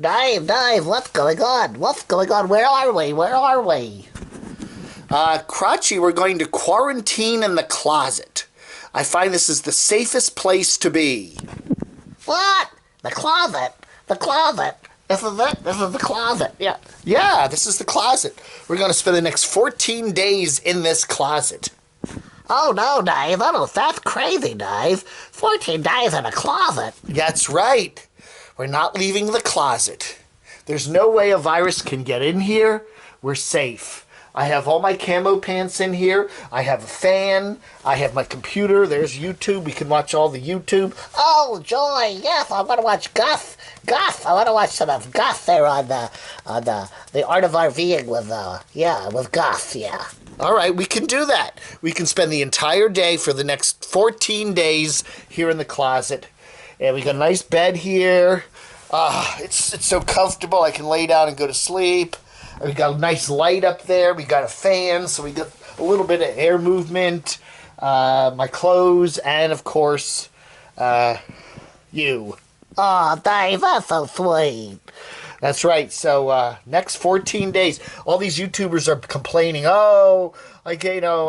Dave, what's going on? What's going on? Where are we? Where are we? Crotchy, we're going to quarantine in the closet. I find this is the safest place to be. What? The closet? The closet? This is it? This is the closet. Yeah. Yeah, this is the closet. We're going to spend the next 14 days in this closet. Oh, no, Dave. That's crazy, Dave. 14 days in a closet. That's right. We're not leaving the closet. There's no way a virus can get in here. We're safe. I have all my camo pants in here. I have a fan. I have my computer. There's YouTube. We can watch all the YouTube. Oh, joy. Yes, I want to watch Gus. I want to watch some of Gus there on the Art of RVing with Gus, yeah. All right, we can do that. We can spend the entire day for the next 14 days here in the closet. And we got a nice bed here. It's so comfortable. I can lay down and go to sleep. We got a nice light up there. We got a fan, so we got a little bit of air movement. My clothes, and of course, you. Oh, Dave, that's so sweet. That's right. So next 14 days, all these YouTubers are complaining. Oh, I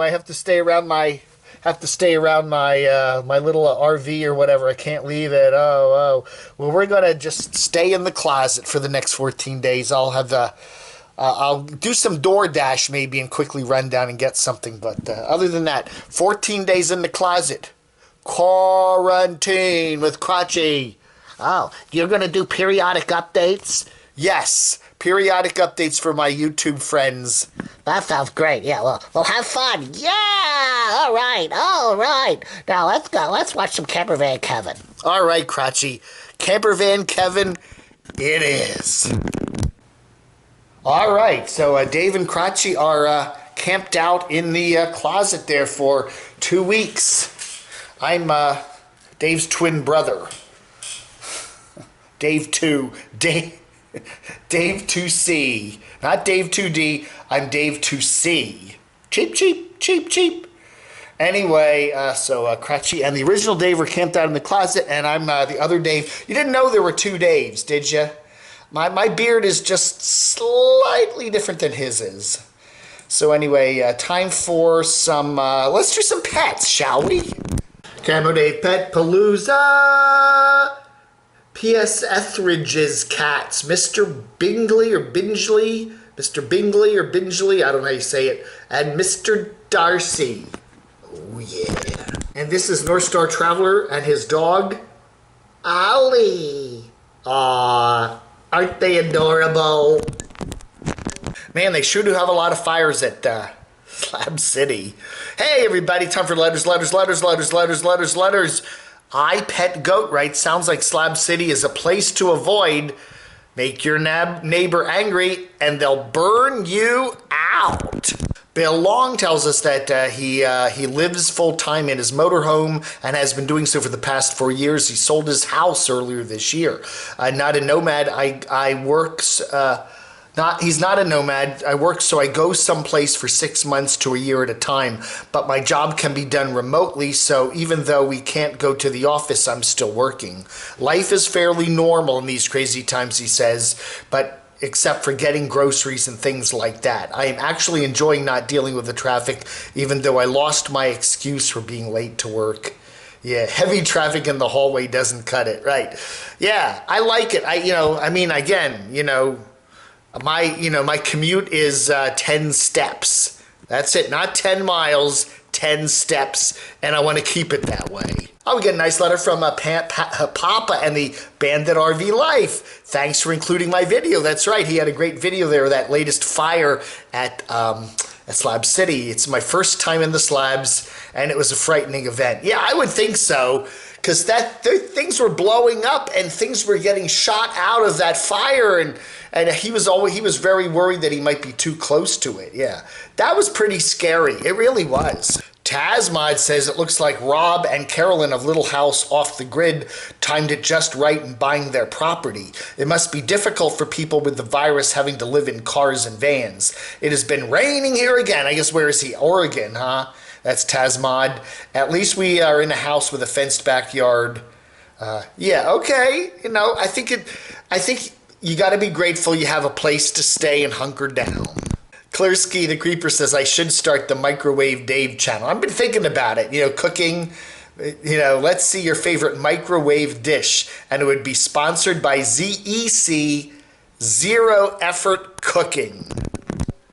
have to stay around my my little RV or whatever. I can't leave it. Oh. Well, we're gonna just stay in the closet for the next 14 days. I'll do some DoorDash maybe and quickly run down and get something. But other than that, 14 days in the closet. Quarantine with Crotchy. Oh, you're going to do periodic updates? Yes, periodic updates for my YouTube friends. That sounds great. Yeah, well, have fun. Yeah, all right. Now, let's go. Let's watch some Camper Van Kevin. All right, Crotchy. Camper Van Kevin, it is. All right, so Dave and Crotchy are camped out in the closet there for 2 weeks. I'm Dave's twin brother. Dave 2C. Not Dave 2D, I'm Dave 2C. Cheap. Anyway, so Crotchy and the original Dave were camped out in the closet, and I'm the other Dave. You didn't know there were two Daves, did you? My beard is just slightly different than his is. So anyway, time for some, let's do some pets, shall we? Camodave Pet Palooza! P.S. Etheridge's cats, Mr. Bingley or Bingley, I don't know how you say it, and Mr. Darcy. Oh yeah. And this is North Star Traveler and his dog, Ollie. Aww. Aren't they adorable? Man, they sure do have a lot of fires at Slab City. Hey, everybody, time for letters. I Pet Goat writes, sounds like Slab City is a place to avoid. Make your neighbor angry, and they'll burn you out. Bill Long tells us that he lives full-time in his motorhome and has been doing so for the past 4 years. He sold his house earlier this year. Not a nomad. He's not a nomad. I work so I go someplace for 6 months to a year at a time, but my job can be done remotely, so even though we can't go to the office, I'm still working. Life is fairly normal in these crazy times, he says, but except for getting groceries and things like that. I am actually enjoying not dealing with the traffic, even though I lost my excuse for being late to work. Yeah, heavy traffic in the hallway doesn't cut it, right? Yeah, I like it. My commute is 10 steps. That's it, not 10 miles, 10 steps, and I want to keep it that way. Oh, we get a nice letter from Papa and the Bandit RV Life. Thanks for including my video. That's right, he had a great video there of that latest fire at Slab City. It's my first time in the slabs, and it was a frightening event. Yeah, I would think so, because things were blowing up and things were getting shot out of that fire, and he was very worried that he might be too close to it. Yeah, that was pretty scary. It really was. Tasmod says it looks like Rob and Carolyn of Little House Off the Grid timed it just right in buying their property. It must be difficult for people with the virus having to live in cars and vans. It has been raining here again. I guess, where is he? Oregon, huh? That's Tasmod. At least we are in a house with a fenced backyard. Yeah, okay. I think you got to be grateful you have a place to stay and hunker down. Klersky the Creeper says, I should start the Microwave Dave channel. I've been thinking about it, cooking. Let's see your favorite microwave dish. And it would be sponsored by ZEC, Zero Effort Cooking.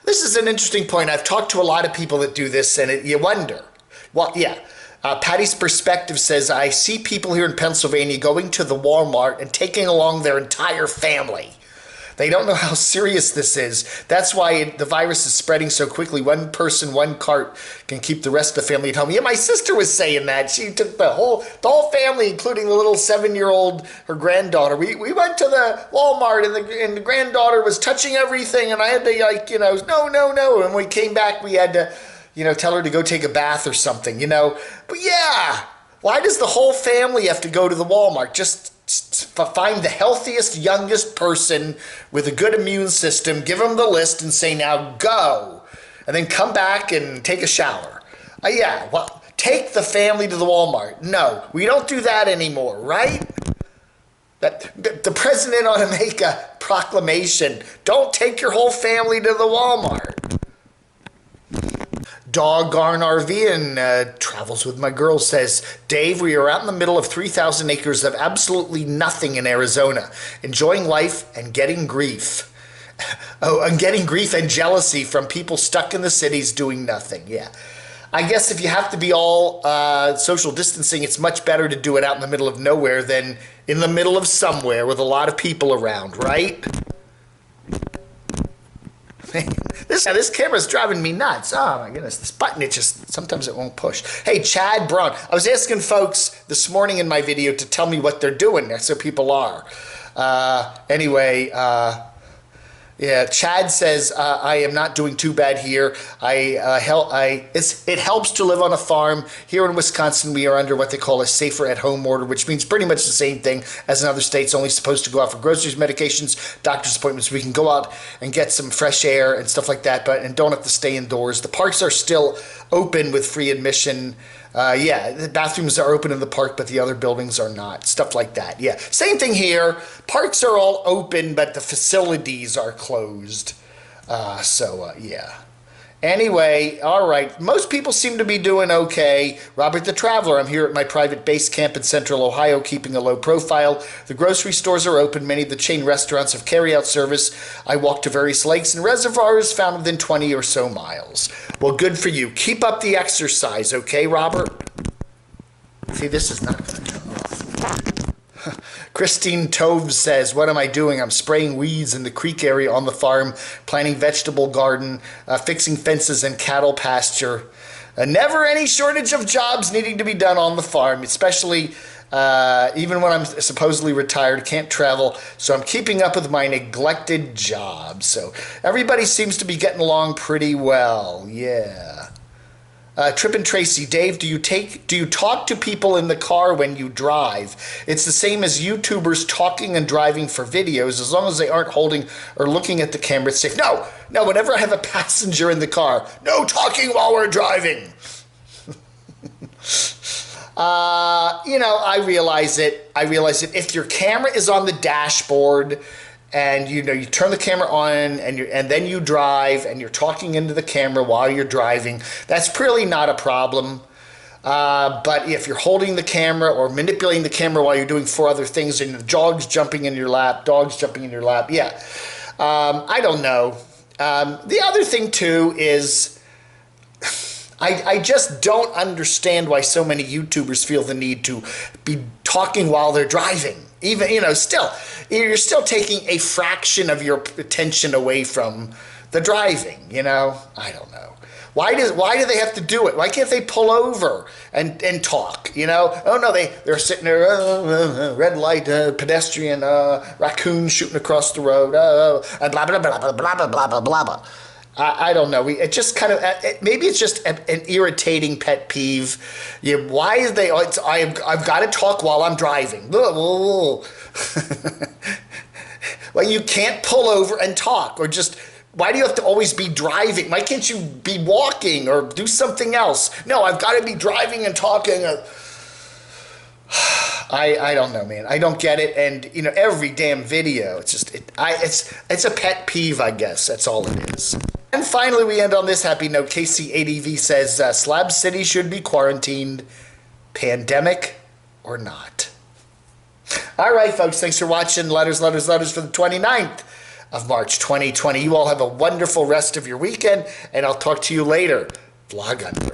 This is an interesting point. I've talked to a lot of people that do this, and you wonder. Well, yeah. Patty's Perspective says, I see people here in Pennsylvania going to the Walmart and taking along their entire family. They don't know how serious this is. That's why the virus is spreading so quickly. One person, one cart can keep the rest of the family at home. Yeah, my sister was saying that. She took the whole family, including the little 7-year-old, her granddaughter. We went to the Walmart, and the granddaughter was touching everything, and I had to, no. And when we came back, we had to, tell her to go take a bath or something, But yeah, why does the whole family have to go to the Walmart? Just find the healthiest, youngest person with a good immune system, give them the list and say, now go. And then come back and take a shower. Take the family to the Walmart. No, we don't do that anymore, right? The president ought to make a proclamation. Don't take your whole family to the Walmart. Doggone RV and Travels with My Girl says, Dave, we are out in the middle of 3,000 acres of absolutely nothing in Arizona, enjoying life and getting grief. And getting grief and jealousy from people stuck in the cities doing nothing. Yeah. I guess if you have to be all social distancing, it's much better to do it out in the middle of nowhere than in the middle of somewhere with a lot of people around, right? This camera's driving me nuts. Oh my goodness, this button, sometimes it won't push. Hey, Chad Brown, I was asking folks this morning in my video to tell me what they're doing. That's what people are. Yeah, Chad says, I am not doing too bad here. It helps to live on a farm. Here in Wisconsin, we are under what they call a safer at home order, which means pretty much the same thing as in other states, only supposed to go out for groceries, medications, doctor's appointments. We can go out and get some fresh air and stuff like that, and don't have to stay indoors. The parks are still open with free admission. The bathrooms are open in the park, but the other buildings are not. Stuff like that. Yeah, same thing here. Parks are all open, but the facilities are closed. Yeah. Anyway, all right. Most people seem to be doing okay. Robert the Traveler, I'm here at my private base camp in Central Ohio, keeping a low profile. The grocery stores are open. Many of the chain restaurants have carry-out service. I walk to various lakes and reservoirs found within 20 or so miles. Well, good for you. Keep up the exercise, okay, Robert? See, this is not going to turn off. Christine Tove says, what am I doing? I'm spraying weeds in the creek area on the farm, planting vegetable garden, fixing fences and cattle pasture. Never any shortage of jobs needing to be done on the farm, especially even when I'm supposedly retired, can't travel. So I'm keeping up with my neglected job. So everybody seems to be getting along pretty well. Yeah. Trip and Tracy, Dave, do you talk to people in the car when you drive? It's the same as YouTubers talking and driving for videos, as long as they aren't holding or looking at the camera. It's safe. No, whenever I have a passenger in the car, no talking while we're driving. I realize it. If your camera is on the dashboard, and you turn the camera on and then you drive and you're talking into the camera while you're driving, that's really not a problem. But if you're holding the camera or manipulating the camera while you're doing 4 other things and the dogs jumping in your lap, yeah. I don't know. The other thing too is I just don't understand why so many YouTubers feel the need to be talking while they're driving. Even, you're still taking a fraction of your attention away from the driving, I don't know. Why do they have to do it? Why can't they pull over and talk, Oh no, they're sitting there, red light, pedestrian, raccoon shooting across the road, and blah, blah, blah, blah, blah, blah, blah, blah, blah. I don't know. It just kind of, maybe it's just an irritating pet peeve. Why is they? I've got to talk while I'm driving. Well, you can't pull over and talk, or just. Why do you have to always be driving? Why can't you be walking or do something else? No, I've got to be driving and talking. I don't know, man. I don't get it. And, you know, every damn video, it's just, it's a pet peeve, I guess. That's all it is. And finally, we end on this happy note. KCADV says, Slab City should be quarantined, pandemic or not. All right, folks, thanks for watching Letters for the 29th of March 2020. You all have a wonderful rest of your weekend, and I'll talk to you later. Vlog under.